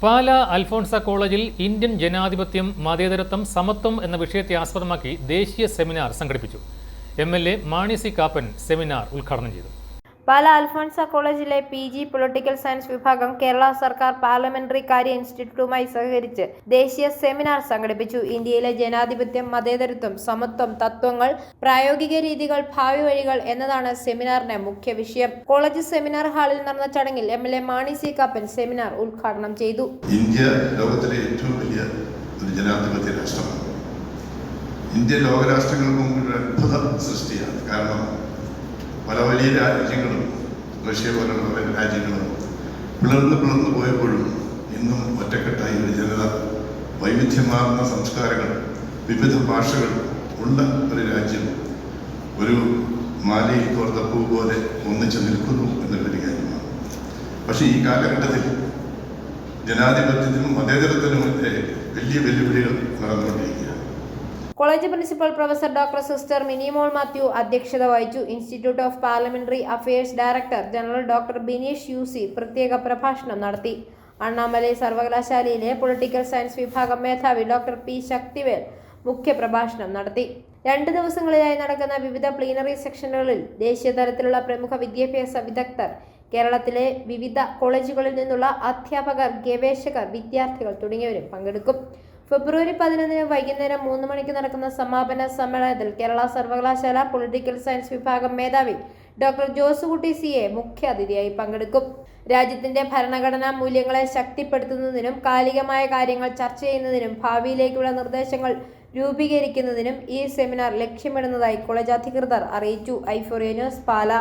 പാല അൽഫോൺസ കോളേജിൽ ഇന്ത്യൻ ജനാധിപത്യം, മതേതരത്വം, സമത്വം എന്ന വിഷയത്തെ ആസ്പദമാക്കി ദേശീയ സെമിനാർ സംഘടിപ്പിച്ചു. MLA Mani C Kappan seminar ഉദ്ഘാടനം ചെയ്തു. പാല അൽഫോൺസ കോളേജിലെ PG പൊളിറ്റിക്കൽ സയൻസ് വിഭാഗം കേരള സർക്കാർ പാർലമെന്ററി കാര്യ ഇൻസ്റ്റിറ്റ്യൂട്ടുമായി സഹകരിച്ച് ദേശീയ സെമിനാർ സംഘടിപ്പിച്ചു. ഇന്ത്യയിലെ ജനാധിപത്യം, മതേതരത്വം, സമത്വം, തത്വങ്ങൾ, പ്രായോഗിക രീതികൾ, ഭാവി വഴികൾ എന്നതാണ് സെമിനാറിന്റെ മുഖ്യ വിഷയം. കോളേജ് സെമിനാർ ഹാളിൽ നടന്ന ചടങ്ങിൽ MLA Mani C Kappan seminar ഉദ്ഘാടനം ചെയ്തു. ഇന്ത്യ ലോകത്തിലെ ഏറ്റവും വലിയ ഒരു ജനാധിപത്യ രാഷ്ട്രമാണ്. ഇന്ത്യ ലോകരാഷ്ട്രങ്ങൾക്ക് മുമ്പിൽ ഒരു അത്ഭുത സൃഷ്ടിയാണ്. കാരണം പല വലിയ രാജ്യങ്ങളും, റഷ്യ പോലുള്ള പല രാജ്യങ്ങളും പിളർന്നു പോയപ്പോഴും ഇന്നും ഒറ്റക്കെട്ടായി ഒരു ജനത, വൈവിധ്യമാർന്ന സംസ്കാരങ്ങൾ, വിവിധ ഭാഷകൾ ഉള്ള ഒരു രാജ്യം ഒരു മാലയിൽ കോർത്ത പൂ പോലെ ഒന്നിച്ചു നിൽക്കുന്നു എന്നുള്ളൊരു കാര്യമാണ്. പക്ഷേ ഈ കാലഘട്ടത്തിൽ ജനാധിപത്യത്തിനും മതേതരത്തിനും വലിയ വെല്ലുവിളികൾ നടന്നുകൊണ്ടിരിക്കുകയാണ്. College principal professor doctor sister Minimol Mathew അധ്യക്ഷത വഹിച്ചു. Institute of parliamentary affairs director general doctor Bineesh UC പ്രത്യേക പ്രഭാഷണം നടത്തി. അണ്ണാമലൈ സർവകലാശാലയിലെ പൊളിറ്റിക്കൽ സയൻസ് വിഭാഗം മേധാവി ഡോക്ടർ P. ശക്തിവേൽ മുഖ്യ പ്രഭാഷണം നടത്തി. 2 ദിവസങ്ങളിലായി നടക്കുന്ന വിവിധ പ്ലീനറി സെക്ഷനുകളിൽ ദേശീയ തലത്തിലുള്ള പ്രമുഖ വിദ്യാഭ്യാസ വിദഗ്ധർ, കേരളത്തിലെ വിവിധ കോളേജുകളിൽ നിന്നുള്ള അധ്യാപകർ, ഗവേഷകർ, വിദ്യാർത്ഥികൾ തുടങ്ങിയവരും പങ്കെടുക്കും. ഫെബ്രുവരി 11 വൈകുന്നേരം 3 മണിക്ക് നടക്കുന്ന സമാപന സമ്മേളനത്തിൽ കേരള സർവകലാശാല പൊളിറ്റിക്കൽ സയൻസ് വിഭാഗം മേധാവി ഡോക്ടർ ജോസുകുട്ടി CA മുഖ്യാതിഥിയായി പങ്കെടുക്കും. രാജ്യത്തിന്റെ ഭരണഘടനാ മൂല്യങ്ങളെ ശക്തിപ്പെടുത്തുന്നതിനും കാലികമായ കാര്യങ്ങൾ ചർച്ച ചെയ്യുന്നതിനും ഭാവിയിലേക്കുള്ള നിർദ്ദേശങ്ങൾ രൂപീകരിക്കുന്നതിനും ഈ സെമിനാർ ലക്ഷ്യമിടുന്നതായി കോളേജ് അധികൃതർ അറിയിച്ചു. i4A ന്യൂസ്, പാല.